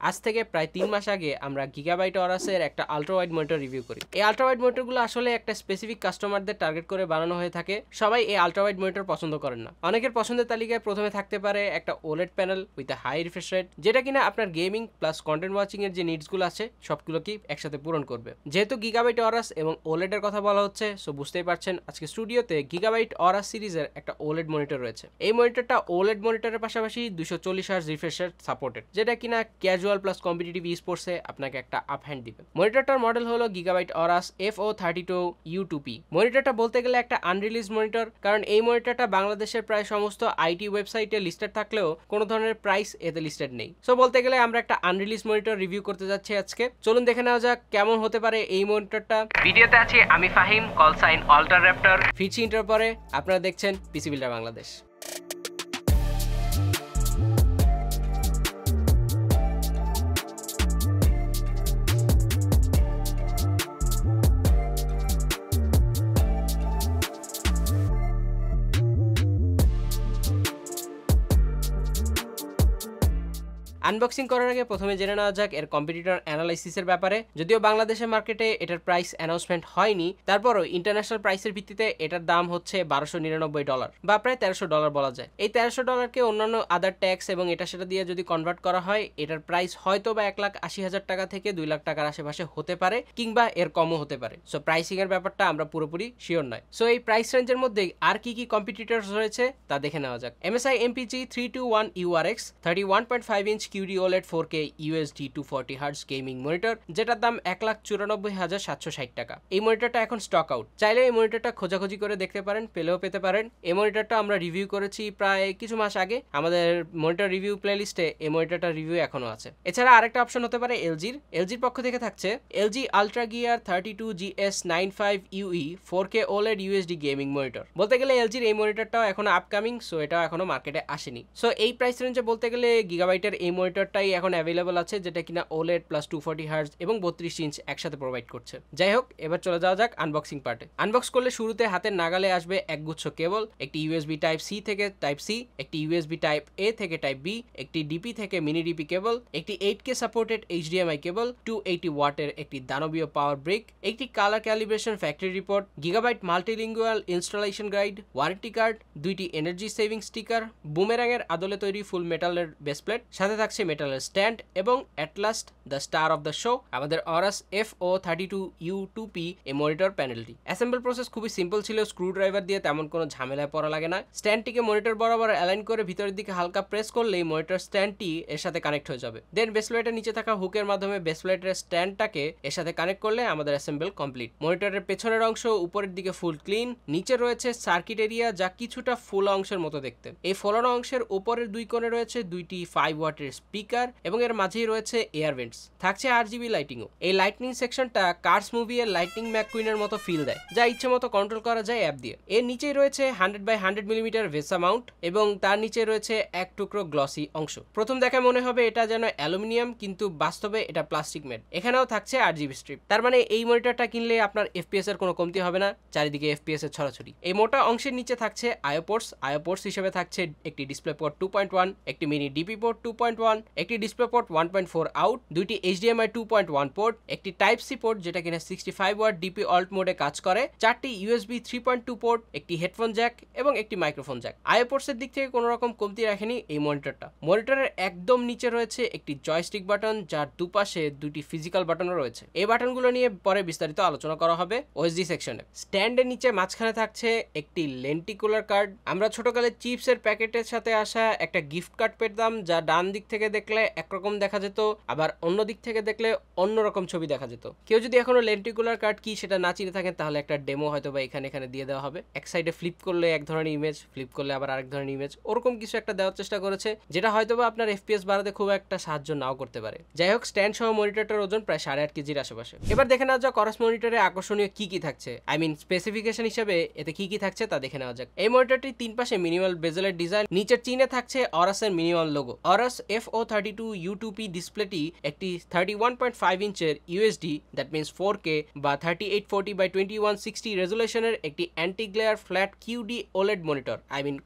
আজ থেকে প্রায় 3 মাস আগে আমরা গিগাবাইট অরাসের একটা আল্ট্রা ওয়াইড মনিটর রিভিউ করি। এই আল্ট্রা ওয়াইড মনিটরগুলো আসলে একটা স্পেসিফিক কাস্টমারদের টার্গেট করে বানানো হয়ে থাকে। সবাই এই আল্ট্রা ওয়াইড মনিটর পছন্দ করেন না। অনেকের পছন্দের তালিকায় প্রথমে থাকতে পারে একটা OLED panel with a high refresh rate, যেটা কিনা আপনার গেমিং প্লাস কন্টেন্ট ওয়াচিং এর যে নিডসগুলো আছে সবগুলোকেই একসাথে পূরণ করবে। যেহেতু গিগাবাইট অরাস এবং ওলেড এর কথা বলা হচ্ছে, সো বুঝতেই পারছেন আজকে স্টুডিওতে গিগাবাইট অরাস সিরিজের একটা ওলেড মনিটর রয়েছে। এই মনিটরটা ওলেড মনিটরের পাশাপাশি 240 হার্জ রিফ্রেশ রেট সাপোর্টেড, যেটা কিনা ক্যাজুয়াল প্লাস কম্পিটিটিভ স্পোর্টসে আপনাকে একটা আপ হ্যান্ড দিবে। মনিটরটার মডেল হলো গিগাবাইট অরাস FO32U2P। মনিটরটা বলতে গেলে একটা আনরিলিজ মনিটর, কারণ এই মনিটরটা বাংলাদেশের প্রায় সমস্ত আইটি ওয়েবসাইটে লিস্টেড থাকলেও কোনো ধরনের প্রাইস এতে লিস্টেড নেই। সো বলতে গেলে আমরা একটা আনরিলিজ মনিটর রিভিউ করতে যাচ্ছি আজকে। চলুন দেখে নেওয়া যাক কেমন হতে পারে এই মনিটরটা। ভিডিওতে আছি আমি Fahim, call sign Alter Raptor. ফিরছি ইন্টার পরে, আপনারা দেখছেন পিসি বিল্ডার বাংলাদেশ। আনবক্সিং করার আগে প্রথমে জেনে নেওয়া যাক এর কম্পিটিটর অ্যানালাইসিসের ব্যাপারে। যদিও বাংলাদেশের মার্কেটে এটার প্রাইস অ্যানাউন্সমেন্ট হয়নি, তারপরও ইন্টারন্যাশনাল প্রাইসের ভিত্তিতে এটার দাম হচ্ছে $1299 বা প্রায় $1300 বলা যায়। এই $1300কে অন্যান্য আদার ট্যাক্স এবং এটা সেটা দিয়ে যদি কনভার্ট করা হয়, এটার প্রাইস হয়তো বা 1,80,000 টাকা থেকে 2 লাখ টাকার আশেপাশে হতে পারে, কিংবা এর কমও হতে পারে। সো প্রাইসিং এর ব্যাপারটা আমরা পুরোপুরি শিওর নয়। সো এই প্রাইস রেঞ্জের মধ্যে আর কি কি কম্পিটিটরস রয়েছে তা দেখে নেওয়া যাক। MSI MPG 321URX 31.5 inch QD OLED 4K UHD 240 Hz gaming monitor, যেটার দাম 1,94,760 টাকা। এই মনিটরটা এখন স্টক আউট। চাইলে এই মনিটরটা খোঁজাখুঁজি করে দেখতে পারেন, পেলেও পেতে পারেন। এই মনিটরটা আমরা রিভিউ করেছি প্রায় কিছু মাস আগে। আমাদের মনিটর রিভিউ প্লেলিস্টে এই মনিটরটার রিভিউ এখনো আছে। এছাড়া আরেকটা অপশন হতে পারে এলজির পক্ষ থেকে থাকছে LG Ultra Gear 32GS95UE 4K OLED UHD gaming monitor. বলতে গেলে এলজির এই মনিটরটাও এখনো আপকামিং, সো এটাও এখনো মার্কেটে আসেনি। সো এই প্রাইস রেঞ্জে বলতে গেলে গিগাবাইটের এই মনিটরটাই এখন অ্যাভেলেবল আছে, যেটা কিনা OLED প্লাস 240 হার্জ এবং 32 ইঞ্চ একসাথে প্রোভাইড করছে। যাই হোক, এবার চলে যাওয়া যাক আনবক্সিং পার্টে। আনবক্স করলে শুরুতে হাতের নাগালে আসবে একগুচ্ছ কেবল, একটি USB টাইপ সি থেকে টাইপ সি, একটি USB টাইপ A থেকে টাইপ B, একটি ডিপি থেকে মিনি ডিপি কেবল, একটি 8K সাপোর্টেড HDMI কেবল, 280 ওয়াটের একটি দানবীয় পাওয়ার ব্রিক, একটি colour calibration factory report, gigabyte multilingual installation guide, warranty card, 2টি এনার্জি সেভিং স্টিকার, বুমেরাং এর আদলে তৈরি ফুল মেটালের বেসপ্লেট, সাথে থাকছে মেটালের স্ট্যান্ড এবং at last the star of the show, আমাদের অরাস FO32U2P এই মনিটর প্যানেলটি। অ্যাসেম্বল প্রসেস খুবই সিম্পল ছিল, স্ক্রু ড্রাইভার দিয়ে তেমন কোনো ঝামেলায় পড়া লাগে না। স্ট্যান্ডটিকে মনিটর বরাবর অ্যালাইন করে ভিতরের দিকে হালকা প্রেস করলেই মনিটর স্ট্যান্ডটি এর সাথে কানেক্ট হয়ে যাবে। দেন বেসপ্লেটের নিচে থাকা হুকের মাধ্যমে বেসপ্লেটের স্ট্যান্ডটাকে এর সাথে কানেক্ট করলে আমাদের অ্যাসেম্বল কমপ্লিট। মনিটরের পেছনের অংশ উপরের দিকে ফুল ক্লিন, নিচে রয়েছে সার্কিট এরিয়া যা কিছুটা ফুল অংশের মতো দেখতে। এই ফোলানো অংশের উপরের দুই কোণে রয়েছে 2টি 5 ওয়াটের স্পিকার এবং এর মাঝেই রয়েছে এয়ার ভেন্টস। থাকছে RGB লাইটিংও। এই লাইটনিং সেকশনটা কার্স মুভি এর লাইটনিং ম্যাককুইনের মতো ফিল দেয়, যা ইচ্ছে মতো কন্ট্রোল করা যায় অ্যাপ দিয়ে। এর নিচেই রয়েছে 100x100 মিলিমিটার ভেসা মাউন্ট এবং তার নিচে রয়েছে এক টুকরো গ্লসি অংশ। প্রথম দেখায় মনে হবে এটা যেন অ্যালুমিনিয়াম, কিন্তু বাস্তবে এটা প্লাস্টিক মেড। এখানেও থাকছে RGB স্ট্রিপ। তার মানে এই মনিটরটা কিনলে আপনার FPS এর কোনো কমতি হবে না, চারিদিকে FPS এর ছড়াছড়ি। এই মোটা অংশের নিচে থাকছে আয়োপোর্টস হিসেবে থাকছে একটি ডিসপ্লে পোর্ট 2.1, একটি মিনি ডিপি পোর্ট 2.1, একটি ডিসপ্লে পোর্ট 1.4 আউট, 2টি HDMI 2.1 পোর্ট, একটি টাইপ সি পোর্ট যেটা কিনা 65 ওয়াট ডিপি অল্ট মোডে কাজ করে, 4টি USB 3.2 পোর্ট, একটি হেডফোন জ্যাক এবং একটি মাইক্রোফোন জ্যাক। আয়োপোর্টসের দিক থেকে কোনো রকম কমতি রাখেনি এই মনিটরটা। মনিটরের একদম নিচে রয়েছে একটি জয়স্টিক বাটন, যার দুপাশে 2টি ফিজিক্যাল বাটনও রয়েছে। এই বাটনগুলো নিয়ে পরে বিস্তারিত আলোচনা করা হবে OSD সেকশনে। স্ট্যান্ডের নিচে মাঝখানে থাকছে একটি লেন্টিকুলার কার্ড। আমরা ছোটকালে চিপসের প্যাকেটের সাথে আসা একটা গিফট কার্ড পেতাম, যা ডান দিক থেকে দেখলে একরকম দেখা যেত, আবার অন্য দিক থেকে দেখলে অন্যরকম ছবি দেখা যেত। কেউ যদি এখনো লেন্টিকুলার কার্ড কি সেটা না চিনে থাকেন, তাহলে একটা ডেমো হয়তো বা এখানে দিয়ে দেওয়া হবে। এক সাইডে ফ্লিপ করলে এক ধরনের ইমেজ, ফ্লিপ করলে আবার আরেক ধরনের ইমেজ, ওরকম কিছু একটা দেওয়ার চেষ্টা করেছে, যেটা হয়তো বা আপনার FPS বাড়াতে খুব একটা সাহায্য নাও করতে পারে। যাই হোক, স্ট্যান্ড সহ মনিটরটার ওজন প্রায় 8.5 কেজির আশেপাশে। এবার দেখে নেওয়া যাক অরাস মনিটরে আকর্ষণীয় কি থাকছে, স্পেসিফিকেশন হিসেবে এতে কি থাকছে তা দেখে নেওয়া যাক। এই মনিটরটির 3 পাশে মিনিমাল বেজেলের ডিজাইন, নিচের চিনে থাকছে অরাসের মিনিমাল লোগো। অরাস FO32U2P ডিসপ্লেটি একটি 31.5 ইঞ্চের ইউএসডি দ্যাট মিনস 4K বা 3840x2160 রেজুলেশনের একটি anti glare flat QD OLED monitor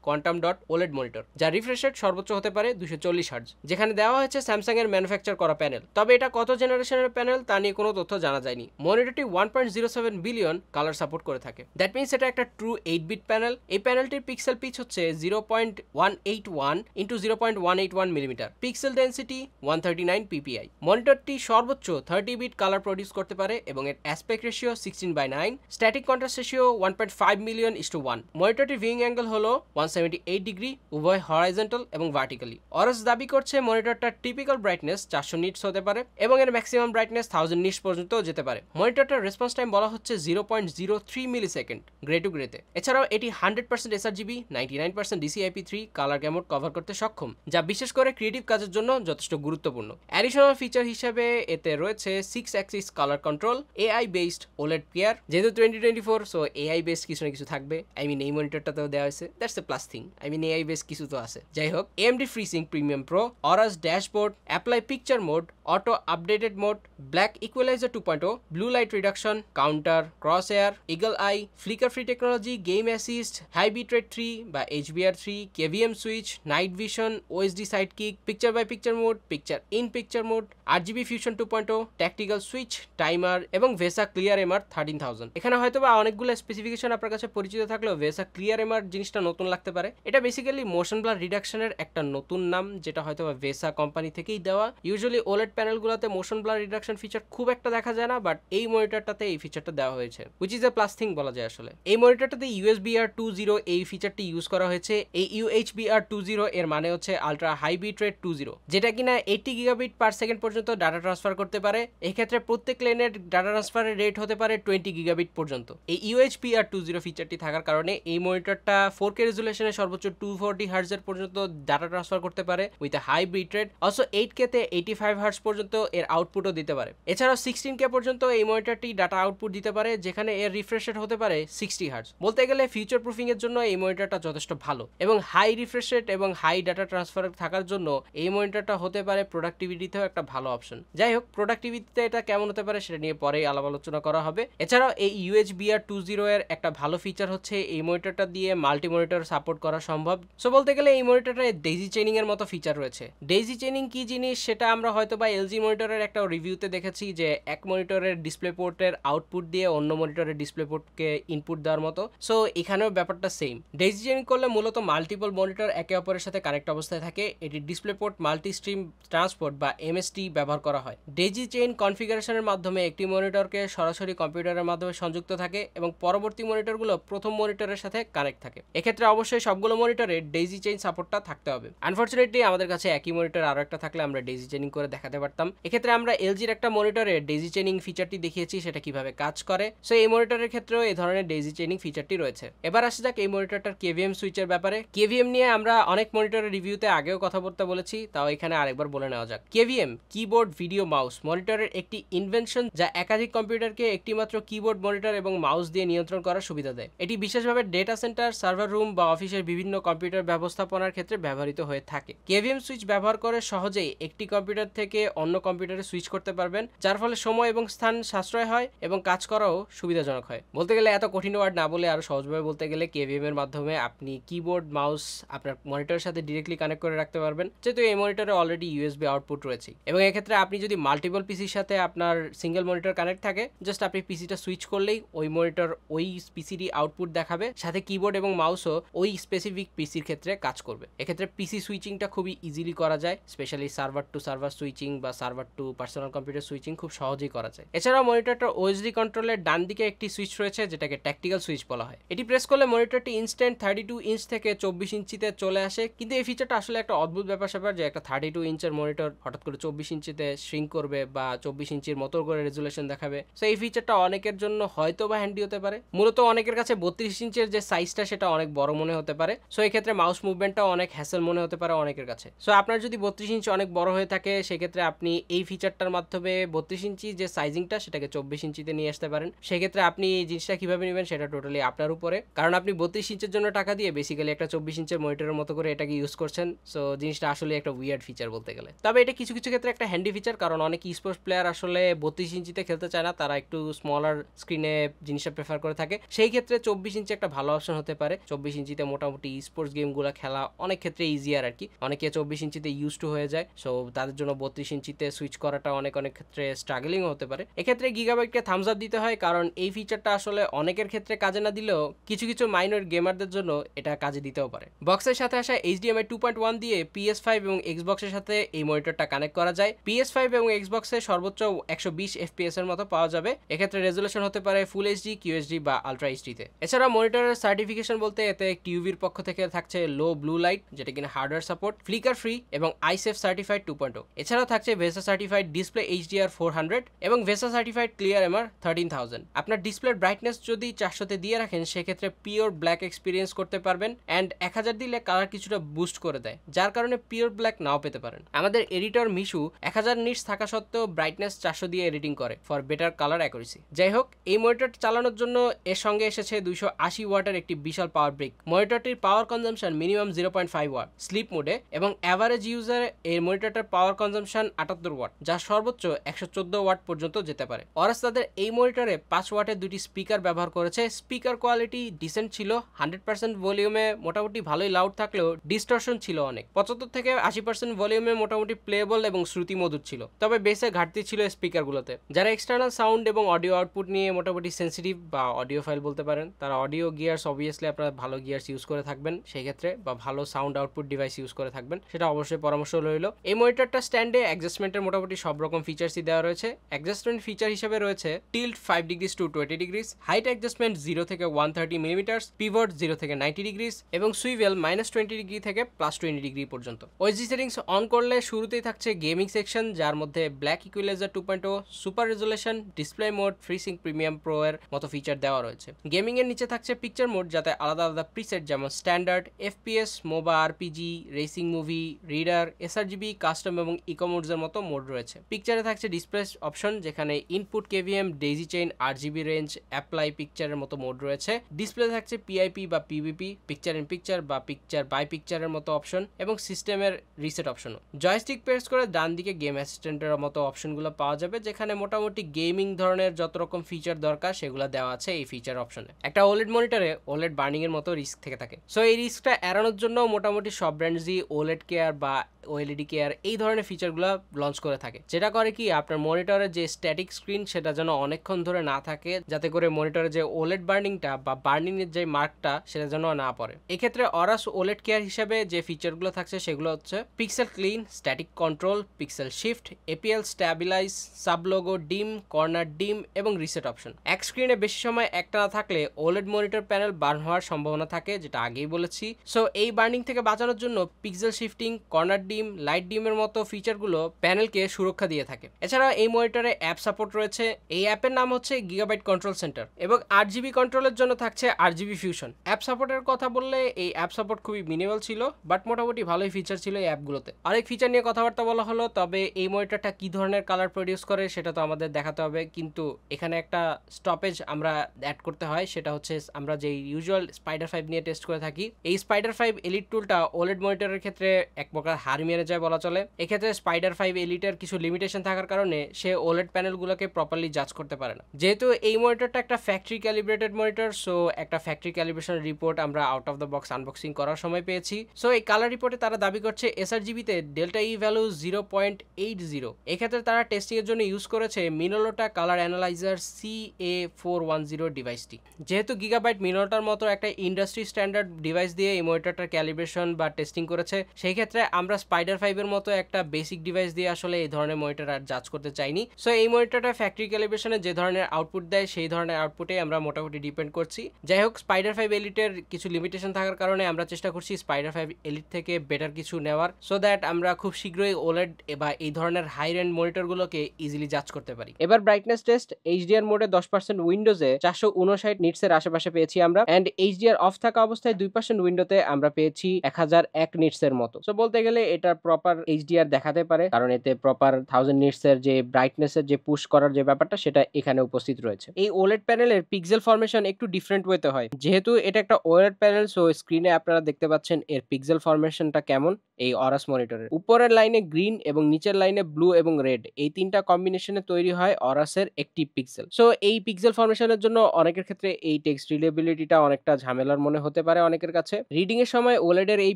quantum dot OLED monitor, যা রিফ্রেশ রেট সর্বোচ্চ হতে পারে 240 হার্টজ, যেখানে দেওয়া হয়েছে স্যামসাং এর ম্যানুফ্যাকচার করা প্যানেল। তবে এটা কত জেনারেশনের প্যানেল তা নিয়ে কোনো তথ্য জানা যায়নি। মনিটরটি 1.07 বিলিয়ন কালার সাপোর্ট করে থাকে। দ্যাট মিনস এটা একটা ট্রু 8-বিট প্যানেল। এই প্যানেলটির পিক্সেল পিচ হচ্ছে 0.181 into 0.181 millimetre, pixel density 139 PPI. মনিটরটি সর্বোচ্চ 30-বিট কালার প্রডিউস করতে পারে এবং এর aspect ratio 16:9, static contrast ratio 1.5 million is to 1। মনিটরটির ভিউইং অ্যাঙ্গেল হলো 178 ডিগ্রি, উভয় হরাইজন্টাল এবং ভার্টিক্যালি। অরস দাবি করছে মনিটরটার টিপিক্যাল ব্রাইটনেস 400 নিটস হতে পারে এবং এর ম্যাক্সিমাম ব্রাইটনেস 1000 নিটস পর্যন্ত যেতে পারে। মনিটরটার রেসপন্স টাইম বলা হচ্ছে 0.03 মিলিসেকেন্ড গ্রে টু গ্রেতে। এছাড়াও এটি 100% sRGB, 99% DCI-P3 কালার গ্যামুট কভার করতে সক্ষম, যা বিশেষ করে ক্রিয়েটিভ কাজের জন্য যথেষ্ট গুরুত্বপূর্ণ। অ্যাডিশনাল ফিচার হিসেবে এতে রয়েছে 6 Axis colour control, AI based OLED pair. যেহেতু 2024, সো AI বেসড কিছু না কিছু থাকবে। এই মনিটরটাতেও দেওয়া হয়েছে, that's a plus thing. AI based কিছু তো আছে। যাই হোক, AMD FreeSync premium pro, Aorus dashboard, apply picture mode, auto updated mode, black equaliser 2.0, blue light reduction, counter, crosshair, eagle eye, flicker free technology, game assist, high bitrate 3 বা HBR3, KVM switch, night vision, OSD sidekick, picture by picture mode, picture in picture mode, RGB fusion 2.0, tactical switch, timer এবং VESA clear MR 13000। এখানে হয়তো বা অনেকগুলো specification আপনার কাছে পরিচিত থাকলেও ভেসা ক্লিয়ার MR জিনিসটা নতুন লাগতে পারে। এটা বেসিক্যালি মোশন ব্লার রিডাকশনের একটা নতুন নাম, যেটা হয়তো বা ভেসা কোম্পানি থেকেই দেওয়া। ইউজুয়ালি OLED প্যানেলগুলোতে মোশন ব্লার রিডাকশন ফিচার খুব একটা দেখা যায় না, বাট এই মনিটরটাতে এই ফিচারটা দেওয়া হয়েছে, which is a plus thing বলা যায় আসলে। এই মনিটরটাতে USB-R 2.0 এই ফিচারটি ইউজ করা হয়েছে। এই UHBR 2.0 এর মানে হচ্ছে আলট্রা হাই বিট রেট 2.0, যেটা কিনা 80 গিগাবিট পার সেকেন্ড পর্যন্ত ডাটা ট্রান্সফার করতে পারে। এক্ষেত্রে প্রত্যেক লেনের ডাটা ট্রান্সফারের রেট হতে পারে 20 গিগাবিট পর্যন্ত। এই UHBR 2.0 ফিচারটি থাকার কারণে এই মনিটরটা 4K রেজুলেশনে সর্বোচ্চ 240 হার্টজের পর্যন্ত ডাটা ট্রান্সফার করতে পারে with a high bit rate. Also 8K তে 85 হার্টজ পর্যন্ত এর আউটপুটও দিতে পারে। এছাড়াও 16K পর্যন্ত এই মনিটরটি ডাটা আউটপুট দিতে পারে, যেখানে এর রিফ্রেশ রেট হতে পারে 60 হার্টজ। বলতে গেলে ফিউচার প্রুফিং এর জন্য এই মনিটরটা যথেষ্ট ভালো এবং হাই রিফ্রেশ রেট এবং হাই ডাটা ট্রান্সফার থাকার জন্য এই মনিটরটা হতে পারে প্রোডাক্টিভিটিতেও একটা ভালো অপশন। যাই হোক, প্রোডাক্টিভিটিতে এটা কেমন হতে পারে সেটা নিয়ে পরেই আলাপ আলোচনা করা হবে। এছাড়াও এই UHBR 2.0 এর একটা ভালো ফিচার হচ্ছে এই মনিটরটা দিয়ে মাল্টি মনিটর সাপোর্ট করা সম্ভব। সো বলতে গেলে এই মনিটরটায় ডেইজি চেইনিং এর মতো ফিচার রয়েছে। ডেইজি চেইনিং কি জিনিস সেটা আমরা হয়তো বা LG মনিটরের একটা রিভিউতে দেখেছি, যে এক মনিটরের ডিসপ্লে পোর্টের আউটপুট দিয়ে অন্য মনিটরের ডিসপ্লে পোর্টকে ইনপুট দেওয়ার মতো। সো এখানেও ব্যাপারটা সেম। ডেইজি চেইনিং করলে মূলত মাল্টিপল মনিটর একে অপরের সাথে কানেক্ট অবস্থায় থাকে। এটি display port multi stream transport বা MST ব্যবহার করা হয়। ডেইজি চেইন কনফিগারেশনের মাধ্যমে একটি মনিটরকে সরাসরি কম্পিউটারের মাধ্যমে সংযুক্ত থাকে এবং পরবর্তী মনিটরগুলো প্রথম মনিটরের সাথে কানেক্ট থাকে। এক্ষেত্রে অবশ্যই সবগুলো মনিটরে ডেইজি চেইন সাপোর্টটা থাকতে হবে। আনফরচুনেটলি আমাদের কাছে একই মনিটর আরো একটা থাকলে আমরা ডেইজি চেইনিং করে দেখাতে পারতাম। এক্ষেত্রে আমরা LGর একটা মনিটরে ডেইজি চেইনিং ফিচারটি দেখিয়েছি, সেটা কিভাবে কাজ করে। সো এই মনিটরের ক্ষেত্রেও এই ধরনের ডেইজি চেইনিং ফিচারটি রয়েছে। এবার আসা যাক এই মনিটরটার KVM সুইচের ব্যাপারে। KVM নিয়ে আমরা অনেক মনিটরের রিভিউতে আগেও কথাবার্তা বলেছি, তাও এখানে আরেকবার বলে নেওয়া যাক। KVM কিবোর্ড ভিডিও মাউস মনিটরের একটি ইনভেনশন, যা একাধিক কম্পিউটারকে একটি মাত্র কিবোর্ড মনিটর এবং মাউস দিয়ে নিয়ন্ত্রণ করার সুবিধা দেয়। এটি বিশেষভাবে ডেটা সেন্টার, সার্ভার রুম বা অফিসের বিভিন্ন কম্পিউটার ব্যবস্থাপনার ক্ষেত্রে ব্যবহৃত হয়ে থাকে। KVM সুইচ ব্যবহার করে সহজেই একটি কম্পিউটার থেকে অন্য কম্পিউটারে সুইচ করতে পারবেন, যার ফলে সময় এবং স্থান সাশ্রয় হয় এবং কাজ করাও সুবিধাজনক হয়। বলতে গেলে এত কঠিন ওয়ার্ড না বলে আরো সহজভাবে বলতে গেলে KVM এর মাধ্যমে আপনি কিবোর্ড মাউস আপনার মনিটরের সাথে ডিরেক্টলি কানেক্ট করে রাখতে পারবেন, যেহেতু এই মনিটরে অলরেডি USB আউটপুট রয়েছে। এবং এক্ষেত্রে আপনি যদি মাল্টিপল পিসির সাথে আপনার সিঙ্গেল মনিটর কানেক্ট থাকে, জাস্ট আপনি পিসিটা সুইচ করলেই ওই মনিটর ওই পিসিরই আউটপুট দেখাবে, সাথে কিবোর্ড এবং মাউসও ওই স্পেসিফিক পিসির ক্ষেত্রে কাজ করবে। এক্ষেত্রে পিসি সুইচিংটা খুবই ইজিলি করা যায়, specially server to server switching বা server to personal computer switching খুব সহজেই করা যায়। এছাড়াও মনিটরটার OSD কন্ট্রোলের ডান দিকে একটি সুইচ রয়েছে, যেটাকে ট্যাকটিক্যাল সুইচ বলা হয়। এটি প্রেস করলে মনিটরটি ইনস্ট্যান্ট 32 ইঞ্চ থেকে 24 ইঞ্চিতে চলে আসে। কিন্তু এই ফিচারটা আসলে একটা অদ্ভুত ব্যাপার যে একটা 32 ইঞ্চের মনিটর হঠাৎ করে 24 ইঞ্চিতে শ্রিঙ্ক করবে বা 24 ইঞ্চির মতো করে রেজুলেশন দেখাবে। সো এই ফিচারটা অনেকের জন্য হয়তো বা হ্যান্ডি হতে পারে। মূলত অনেকের কাছে 32 ইঞ্চের যে সাইজটা সেটা অনেক বড় মনে হতে পারে। সো এই ক্ষেত্রে মাউস মুভমেন্টটাও অনেক হ্যাসেল মনে হতে পারে অনেকের কাছে। সো আপনার যদি 32 ইঞ্চ অনেক বড় হয়ে থাকে, সেক্ষেত্রে আপনি এই ফিচারটার মাধ্যমে 32 ইঞ্চি যে সাইজিংটা সেটাকে 24 ইঞ্চিতে নিয়ে আসতে পারেন। সেক্ষেত্রে আপনি এই জিনিসটা কিভাবে নেবেন সেটা টোটালি আপনার উপরে, কারণ আপনি 32 ইঞ্চের জন্য টাকা দিয়ে বেসিক্যালি একটা 24 ইঞ্চের মনিটরের মতো করে এটাকে ইউজ করছেন। সো জিনিসটা আসলে একটা উইয়ার্ড ফিচার বলতে গেলে। তবে এটা কিছু কিছু ক্ষেত্রে একটা হ্যান্ডি ফিচার, কারণ অনেক স্পোর্টস প্লেয়ার আসলে 32 ইঞ্চিতে খেলতে চায় না, তারা একটু স্মলার স্ক্রিনে জিনিসটা প্রেফার করে থাকে। সেই ক্ষেত্রে 24 ইঞ্চি একটা ভালো অপশন হতে পারে। 24 ইঞ্চিতে মোটামুটি স্পোর্টস গেমগুলো খেলা অনেক ক্ষেত্রে ইজিয়ার আর কি। অনেকে 24 ইঞ্চিতে ইউজ টু হয়ে যায়, সো তাদের জন্য 32 ইঞ্চিতে সুইচ করাটা অনেক ক্ষেত্রে স্ট্রাগলিং হতে পারে। এক্ষেত্রে গিগাবাইটকে থামস আপ দিতে হয়, কারণ এই ফিচারটা আসলে অনেকের ক্ষেত্রে কাজে না দিলেও কিছু কিছু মাইনর গেমারদের জন্য এটা কাজে দিতেও পারে। বক্সের সাথে আসা HDMI 2.1 দিয়ে PS5 এবং এক্সবক্সের সাথে এই মনিটরটা কানেক্ট করা যায়। PS5 এবং এক্সবক্সে সর্বোচ্চ 120 FPS এর মতো পাওয়া যাবে। এক্ষেত্রে রেজুলেশন হতে পারে ফুল HD, QHD বা আলট্রা এইচডিতে। এছাড়া মনিটরের সার্টিফিকেশন বলতে এতে টিউবির পক্ষ থেকে থাকছে লো ব্লু লাইট, যেটা কিনা হার্ডওয়্যার সাপোর্ট, ফ্লিকার ফ্রি এবং আইসেফ সার্টিফাইড 2.0। এছাড়াও থাকছে ভেসা সার্টিফাইড ডিসপ্লে HDR 400 এবং ভেসা সার্টিফাইড ক্লিয়ার MR 13000। আপনার ডিসপ্লের ব্রাইটনেস যদি 400তে দিয়ে রাখেন সেক্ষেত্রে পিওর ব্ল্যাক এক্সপিরিয়েন্স করতে পারবেন, অ্যান্ড 1000 দিলে কালার কিছুটা বুস্ট করে দেয়, যার কারণে পিওর ব্ল্যাক নাও পেতে পারেন। আমাদের এডিটর মিশু 1000 নিটস থাকা সত্ত্বেও ব্রাইটনেস 400 দিয়ে এডিটিং করে ফর বেটার কালার অ্যাকুরেসি। যাই হোক, এই মনিটর চালানোর জন্য এর সঙ্গে এসেছে 280 ওয়াটের একটি বিশাল পাওয়ার ব্রিক। মনিটরটির power consumption minimum 0.5 watt sleep মোডে, এবং অ্যাভারেজ ইউজার এই মনিটরটার পাওয়ার কনজাম্পশন 78 ওয়াট, যা সর্বোচ্চ 114 ওয়াট পর্যন্ত যেতে পারে। অরাস তাদের এই মনিটরে 5 ওয়াটের দুটি স্পিকার ব্যবহার করেছে। স্পিকার কোয়ালিটি ডিসেন্ট ছিল, 100% ভলিউমে মোটামুটি ভালোই লাউড থাকলেও ডিস্টরশন ছিল অনেক। 75 থেকে 80% ভলিউমে মোটামুটি প্লেবল এবং শ্রুতি মধুর ছিল, তবে বেসে ঘাটতি ছিল স্পিকারগুলোতে। যারা এক্সটার্নাল সাউন্ড এবং অডিও আউটপুট নিয়ে মোটামুটি সেন্সিটিভ বা অডিও ফাইল বলতে পারেন, তারা অডিও গিয়ার্স অবভিয়াসলি আপনারা ভালো গিয়ার্স ইউজ করে থাকবেন সেই ক্ষেত্রে, বা ভালো সাউন্ড আউটপুট ডিভাইস ইউজ করে থাকবেন, সেটা অবশ্যই পরামর্শ রইল। এই মনিটরটা স্ট্যান্ডে অ্যাডজাস্টমেন্টের মোটামুটি সব রকম ফিচার্সই দেওয়া রয়েছে। অ্যাডজাস্টমেন্ট ফিচার হিসেবে রয়েছে tilt 5 degrees to 20 degrees, height adjustment 0 থেকে 130 মিলিমিটার, পিভট 0 থেকে 90 ডিগ্রিজ এবং সুইভেল -20 ডিগ্রি থেকে +20 ডিগ্রি পর্যন্ত। ওএসডি সেটিংস অন করলে শুরুতেই থাকছে গেমিং সেকশন, যার মধ্যে black equaliser 2.0, super resolution, display mode, FreeSync premium pro এর মতো ফিচার দেওয়া রয়েছে। গেমিং এর নিচে থাকছে পিকচার মোড, যাতে আলাদা আলাদা প্রিসেট যেমন standard, FPS, MOBA, RPG, racing movie, reader, sRGB, custom এবং ইকো মোডস এর মতো মোড রয়েছে। পিকচারে থাকছে ডিসপ্লে অপশন, যেখানে input KVM, daisy chain, RGB range, apply পিকচারের মতো মোড রয়েছে। ডিসপ্লে থাকছে PIP বা PVP, পিকচার ইন পিকচার বা পিকচার বাই পিকচারের মতো অপশন, এবং সিস্টেমের রিসেট অপশনও। জয়স্টিক প্রেস করে ডান দিকে গেম অ্যাসিস্ট্যান্টের মতো অপশনগুলো পাওয়া যাবে, যেখানে মোটামুটি গেমিং ধরনের যত রকম ফিচার দরকার সেগুলো দেওয়া আছে এই ফিচার অপশনে। একটা ওলেড মনিটরে ওলেড বার্নিং এর মতো রিস্ক থেকে থাকে, সো এই রিস্কটা এড়ানোর জন্য মোটামুটি সব ব্র্যান্ডসই ওলেড কেয়ার বা OLED কেয়ার এই ধরনের ফিচারগুলো লঞ্চ করে থাকে, যেটা করে কি আপনার মনিটরের যে স্ট্যাটিক স্ক্রিন সেটা যেন অনেকক্ষণ ধরে না থাকে, যাতে করে মনিটরে যে ওলেড বার্নিংটা বা বার্নিং এর যে মার্কটা সেটা যেন না পড়ে। এক্ষেত্রে অরাস ওলেড কেয়ার হিসেবে যে ফিচারগুলো থাকছে সেগুলো হচ্ছে pixel clean, static control, pixel shift, APL stabilize, sub logo dim, corner ডিম এবং রিসেট অপশন। এক স্ক্রিনে বেশি সময় একটা না থাকলে ওলেড মনিটর প্যানেল বার্ন হওয়ার সম্ভাবনা থাকে, যেটা আগেই বলেছি। সো এই বার্নিং থেকে বাঁচানোর জন্য পিক্সেল শিফটিং, কর্নার ডিম, লাইট ডিমের মতো ফিচারগুলো প্যানেলকে সুরক্ষা দিয়ে থাকে। এছাড়া এই মনিটরে অ্যাপ সাপোর্ট রয়েছে। এই অ্যাপের নাম হচ্ছে গিগাবাইট কন্ট্রোল সেন্টার, এবং 8GB কন্ট্রোলের জন্য থাকছে 8GB ফিউশন। অ্যাপ সাপোর্টের কথা বললে এই অ্যাপ সাপোর্ট খুবই মিনিমাল ছিল, বাট মোটামুটি ভালোই ফিচার ছিল এই অ্যাপগুলোতে। আরেক ফিচার নিয়ে কথাবার্তা বলা হলো, তবে এই মনিটরটা কি ধরনের কালার প্রডিউস করে সেটা তো আমাদের দেখাতে হবে, কিন্তু এখানে একটা স্টপেজ আমরা অ্যাড করতে হয়, সেটা হচ্ছে আমরা যে ইউজুয়াল স্পাইডার 5 নিয়ে টেস্ট করে থাকি। এই স্পাইডার 5 এলিট টুলটা ওলেড মনিটরের ক্ষেত্রে এক প্রকার হার মেরে যায় বলা চলে। এক্ষেত্রে স্পাইডার 5 এলিটের কিছু লিমিটেশন থাকার কারণে সে ওলেড প্যানেলগুলোকে প্রপারলি জাজ করতে পারে না। যেহেতু এই মনিটরটা একটা ফ্যাক্টরি ক্যালিব্রেটেড মনিটর, সো একটা ফ্যাক্টরি ক্যালিব্রেশন রিপোর্ট আমরা out of the box unboxing করার সময় পেয়েছি। সো এই কালার রিপোর্টে তারা দাবি করছে এসআরজিবিতে ডেল্টা ই ভ্যালু 0.80। এক্ষেত্রে তারা টেস্টিং এর জন্য ইউজ করেছে মিনোলোটা কালার অ্যানালাইজার CA410 ডিভাইসটি। যেহেতু গিগাবাইট মিনোলোটার মতো একটা ইন্ডাস্ট্রি স্ট্যান্ডার্ড ডিভাইস দিয়ে এই মনিটরটার ক্যালিব্রেশন বা টেস্টিং করেছে, সেই ক্ষেত্রে আমরা স্পাইডার 5 এর মতো একটা বেসিক ডিভাইস দিয়ে আসলে এই ধরনের মনিটর আর জাজ করতে চাইনি। সো এই মনিটরটা ফ্যাক্টরি ক্যালিব্রেশনে যে ধরনের আউটপুট দেয় সেই ধরনের আউটপুটে আমরা মোটামুটি ডিপেন্ড করছি। যাই হোক, স্পাইডার 5 এলিটের কিছু লিমিটেশন থাকার কারণে আমরা চেষ্টা করছি স্পাইডার 5 এলিট থেকে বেটার কিছু নেওয়ার, সো দ্যাট আমরা খুব শীঘ্রই ওলেড বা এই ধরনের হাই রেন্ড মনিটরগুলোকে ইজিলি জাজ করতে পারি। এবার ব্রাইটনেস টেস্ট HDR মোডে 10%, উইন্ডোজে 459 নিটসের আশেপাশে পেয়েছি আমরা, এন্ড HDR অফ থাকা অবস্থায় 2% উইন্ডোতে আমরা পেয়েছি 1001 নিটসের মতো। সো বলতে গেলে এটা এটা প্রপার এইচডিআর দেখাতে পারে, কারণ এতে প্রপার 1000 নিটস এর যে ব্রাইটনেস এর যে পুশ করার যে ব্যাপারটা সেটা এখানে উপস্থিত রয়েছে। এই ওলেড প্যানেলের পিক্সেল ফরমেশন একটু ডিফারেন্ট ওয়েতে হয়, যেহেতু এটা একটা ওলেড প্যানেল, সো স্ক্রিনে আপনারা দেখতে পাচ্ছেন এর পিক্সেল ফরমেশনটা কেমন। এই অরাস মনিটরের উপরের লাইনে গ্রিন এবং নিচের লাইনে ব্লু এবং রেড, এই তিনটা কম্বিনেশনে তৈরি হয় অরাসের একটি পিক্সেল। সো এই পিক্সেল ফরমেশনের জন্য অনেকের ক্ষেত্রে এই টেক্সট রিডেবিলিটিটা অনেকটা ঝামেলার মনে হতে পারে অনেকের কাছে। রিডিং এর সময় ওলেডের এই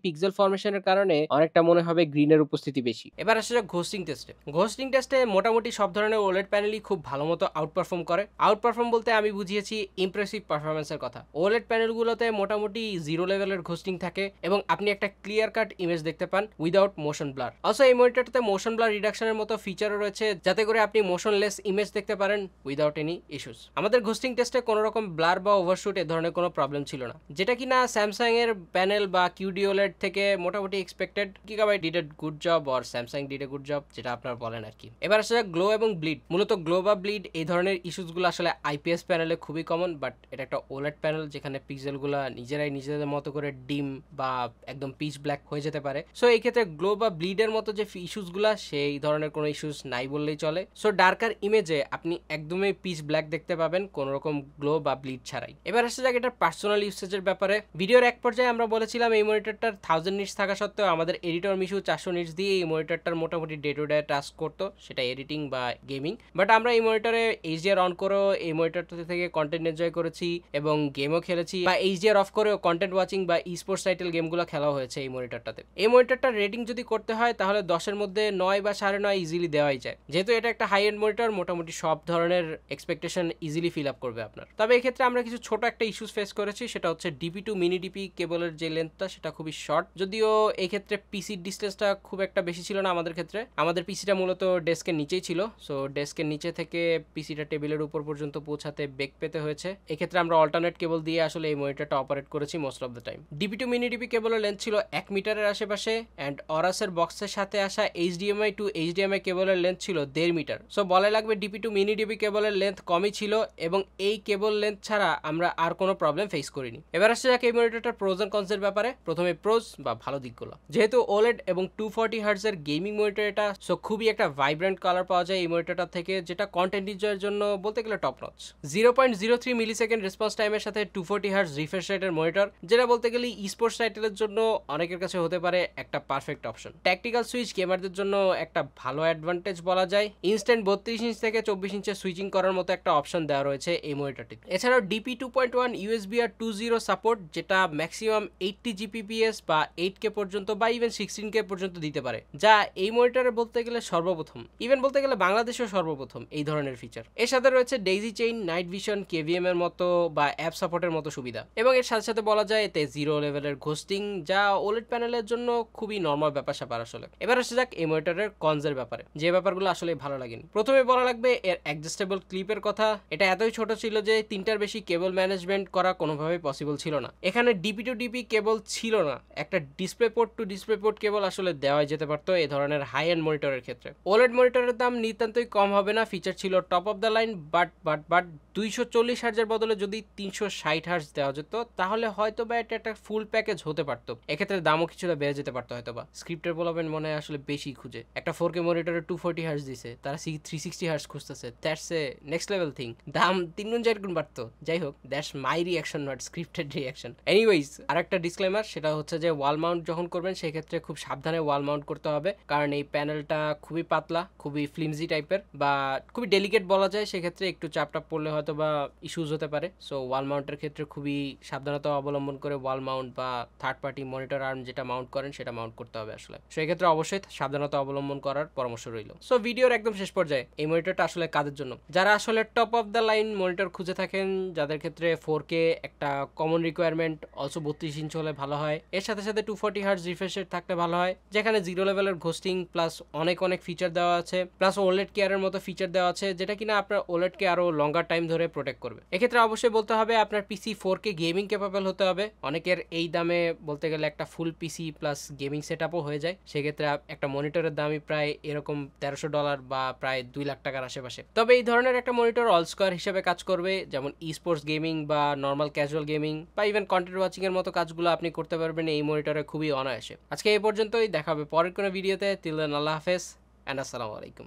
পিক্সেল ফরমেশনের কারণে অনেকটা মনে হবে গ্রিনের উপস্থিতি বেশি। এবার আসা যাক ঘোস্টিং টেস্টে। ঘোস্টিং টেস্টে মোটামুটি সব ধরনের ওলেড প্যানেলই খুব ভালো মতো আউটপারফর্ম করে। আউটপারফর্ম বলতে আমি বুঝিয়েছি ইমপ্রেসিভ পারফরমেন্সের কথা। ওলেড প্যানেলগুলোতে মোটামুটি 0 লেভেলের ঘোস্টিং থাকে এবং আপনি একটা ক্লিয়ার কাট ইমেজ দেখতে পান উইদাউট মোশন ব্লার। অলসো এই মনিটরটাতে মোশন ব্লার রিডাকশনের মতো ফিচারও রয়েছে, যাতে করে আপনি মোশনলেস ইমেজ দেখতে পারেন উইদাউট এনি ইস্যুস। আমাদের ঘোস্টিং টেস্টে কোনো রকম ব্লার বা ওভারশুট এ ধরনের কোনো প্রবলেম ছিল না, যেটা কিনা স্যামসাং এর প্যানেল বা কিউডি ওলেড থেকে মোটামুটি expected. Gigabyte did a good job or Samsung did a good job, যেটা আপনারা বলেন আর কি। এবার আসা যাক গ্লো এবং ব্লিড। মূলত গ্লো বা ব্লিড এই ধরনের ইস্যুসগুলো আসলে আইপিএস প্যানেলে খুবই কমন, বাট এটা একটা ওলেড প্যানেল যেখানে পিক্সেলগুলো নিজেরাই নিজেদের মতো করে ডিম বা একদম পিচ ব্ল্যাক হয়ে যেতে পারে। সো এই ক্ষেত্রে গ্লো বা ব্লিডের মতো যে ইস্যুসগুলো, সেই ধরনের কোনো ইস্যুস নাই বললেই চলে। সো ডার্কার ইমেজে আপনি একদমই পিচ ব্ল্যাক দেখতে পাবেন কোনো রকম গ্লো বা ব্লিড ছাড়াই। এবার আসা যাক এটার পার্সোনাল ইউসেজের ব্যাপারে। ভিডিওর এক পর্যায়ে আমরা বলেছিলাম এই মনিটরটার 1000 নিটস থাকা সত্ত্বেও আমাদের এডিটর মিশু 400 নিটস দিয়ে এই মনিটরটার মোটামুটি ডে টু ডে টাস্ক করতো, সেটা এডিটিং বা গেমিং। বাট আমরা এই মনিটরে এইচডিআর অন করেও এই মনিটরটা থেকে কন্টেন্ট এনজয় করেছি এবং গেমও খেলেছি, বা এইচডিআর অফ করেও কন্টেন্ট ওয়াচিং বা ই স্পোর্টস টাইটেল গেমগুলো খেলা হয়েছে এই মনিটরটাতে। এই মনিটরটার রেটিং যদি করতে হয় তাহলে 10-এর মধ্যে 9 বা 9.5 ইজিলি দেওয়াই যায়, যেহেতু এটা একটা হাই এন্ড মনিটর। মোটামুটি সব ধরনের এক্সপেকটেশন ইজিলি ফিল আপ করবে আপনার। তবে এক্ষেত্রে আমরা কিছু ছোট একটা ইস্যুস ফেস করেছি, সেটা হচ্ছে ডিপি2 মিনি ডিপি কেবলের যে লেন্থটা সেটা খুবই শর্ট। যদিও এই ক্ষেত্রে পিসির ডিস্টেন্সটা খুব একটা বেশি ছিল না আমাদের ক্ষেত্রে। আমাদের পিসিটা মূলত ডেস্কের নিচেই ছিল, সো ডেস্কের নিচে থেকে পিসিটা টেবিলের উপর পর্যন্ত পৌঁছাতে বেগ পেতে হয়েছে। এক্ষেত্রে আমরা অল্টারনেট কেবল দিয়ে আসলে এই মনিটরটা অপারেট করেছি মোস্ট অফ দ্য টাইম। ডিপি2 মিনি ডিপি কেবলের লেন্থ ছিল 1 মিটারের আশেপাশে, অ্যান্ড অরাসের বক্সের সাথে আসা এইচডিএমআই টু এইচডিএমআই কেবলের লেন্থ ছিল 1.5 মিটার। সো বলে লাগবে ডিপি2 মিনি ডিপি কেবলের লেন্থ কমই ছিল, এবং এই কেবল লেন্থ ছাড়া আমরা আর কোনো প্রবলেম ফেস করিনি। এবার আসছে যাক এই মনিটরটার প্রোজ এন্ড কনসের ব্যাপারে। প্রথমে প্রোজ বা ভালো দিকগুলো। যেহেতু ওলেড এবং 240 হার্টজ এর গেমিং মনিটর এটা, সো খুবই একটা ভাইব্রেন্ট কালার পাওয়া যায় এই মনিটরটা থেকে, যেটা কন্টেন্ট এনজয়ের জন্য বলতে গেলে টপ নচ। 0.03 মিলিসেকেন্ড রেসপন্স টাইমের সাথে 240 হার্টজ রিফ্রেশ রেটের মনিটর, যেটা বলতে গেলে ই স্পোর্টস টাইটেলের জন্য অনেকের কাছে হতে পারে একটা পারফেক্ট অপশন। ট্যাকটিক্যাল সুইচ গেমারদের জন্য একটা ভালো অ্যাডভান্টেজ বলা যায়। ইনস্ট্যান্ট 32 ইঞ্চ থেকে 24 ইঞ্চে সুইচিং করার মতো একটা অপশন দেওয়া রয়েছে এই মনিটরটি। এছাড়াও ডিপি 2.1 ইউএসবি আর 2.0 সাপোর্ট, যেটা ম্যাক্সিমাম 80 জিপিপিএস বা 8K পর্যন্ত বা ইভেন 16K পর্যন্ত দিতে পারে, যা এই মনিটরে বলতে গেলে সর্বপ্রথম, ইভেন বলতে গেলে বাংলাদেশেও সর্বপ্রথম এই ধরনের ফিচার। এর সাথে রয়েছে daisy chain, night vision, KVM এর মতো বা অ্যাপ সাপোর্টের মতো সুবিধা, এবং এর সাথে সাথে বলা যায় এতে 0 লেভেলের ঘোস্টিং, যা ওলেড প্যানেলের জন্য খুবই নর্মাল ব্যাপার স্যাপার আসলে। এবার আসে যাক এই মনিটরের কনজের ব্যাপারে, যে ব্যাপারগুলো আসলে ভালো লাগেনি। প্রথমে বলা লাগবে এর অ্যাডজাস্টেবল ক্লিপের কথা। এটা এতই ছোট ছিল যে 3টার বেশি কেবল ম্যানেজমেন্ট করা কোনোভাবেই পসিবল ছিল না। এখানে ডিপি টু ডিপি কেবল ছিল না, একটা display port to display port cable আসলে দেওয়া যেতে পারতো এই ধরনের হাই এন্ড মনিটরের ক্ষেত্রে। ওলেড মনিটরের দাম নিতান্তই কম হবে না, ফিচার ছিল top of the line, but 240 হার্জের বদলে যদি 360 হার্জ দেওয়া যেত তাহলে হয়তো বা এটা একটা ফুল প্যাকেজ হতে পারতো। এক্ষেত্রে দামও কিছুটা বেড়ে যেতে পারতো হয়তো বা। স্ক্রিপ্টের ডেভেলপমেন্ট মনে হয় আসলে বেশি খুঁজে। একটা 4K মনিটরে 240 হার্জ দিছে, তারা 360 হার্জ খুঁজতেছে। That's a next level thing. দাম 3 গুণ 4 গুণ বাড়তো। যাই হোক, that's my reaction, not scripted reaction. Anyways, আরেকটা ডিসক্লেমার, সেটা হচ্ছে যে ওয়াল মাউন্ট যখন করবেন সেক্ষেত্রে খুব সাবধানে ওয়াল মাউন্ট করতে হবে, কারণ এই প্যানেলটা খুবই পাতলা, খুবই ফ্লিমজি টাইপের বা খুবই ডেলিকেট বলা যায়। সেক্ষেত্রে একটু চাপটাপ পড়লে হয়তো বা ইস্যুজ হতে পারে। সো ওয়াল মাউন্টের ক্ষেত্রে খুবই সাবধানতা অবলম্বন করে ওয়াল মাউন্ট বা থার্ড পার্টি মনিটর আর্ম যেটা মাউন্ট করেন সেটা মাউন্ট করতে হবে আসলে। সেই ক্ষেত্রে অবশ্যই সাবধানতা অবলম্বন করার পরামর্শ রইল। সো ভিডিওর একদম শেষ পর্যায়ে এই মনিটরটা আসলে কাদের জন্য? যারা আসলে top of the line monitor খুঁজে থাকেন, যাদের ক্ষেত্রে 4K একটা কমন রিকোয়ারমেন্ট, অলসো 32 ইঞ্চ হলে ভালো হয়, এর সাথে সাথে 240 হার্জ রিফ্রেশ রেট থাকলে ভালো হয়, যেখানে 0 লেভেলের ঘোস্টিং প্লাস অনেক ফিচার দেওয়া আছে, প্লাস ওলেড কেয়ারের মতো ফিচার দেওয়া আছে, যেটা কিনা আপনার ওলেডকে আরো লঙ্গার টাইম ধরে প্রোটেক্ট করবে। এক্ষেত্রে অবশ্যই বলতে হবে আপনার পিসি 4K গেমিং ক্যাপাবল হতে হবে। অনেকের এই দামে বলতে গেলে একটা ফুল পিসি প্লাস গেমিং সেটআপও হয়ে যায়। সেক্ষেত্রে একটা মনিটরের দামই প্রায় এরকম $1300 বা প্রায় 2 লাখ টাকার আশেপাশে। তবে এই ধরনের একটা মনিটর অল স্কোয়ার হিসেবে কাজ করবে, যেমন ই স্পোর্টস গেমিং বা নর্মাল ক্যাজুয়াল গেমিং বা ইভেন কন্টেন্ট ওয়াচিং এর মতো কাজগুলো আপনি করতে পারবেন এই মনিটরে খুবই অনায়াসে। আজকে এই পর্যন্ত। পর্যন্তই, দেখা হবে পরের কোনো ভিডিওতে। টিল দেন আল্লাহ হাফেজ অ্যান্ড আসসালামু আলাইকুম।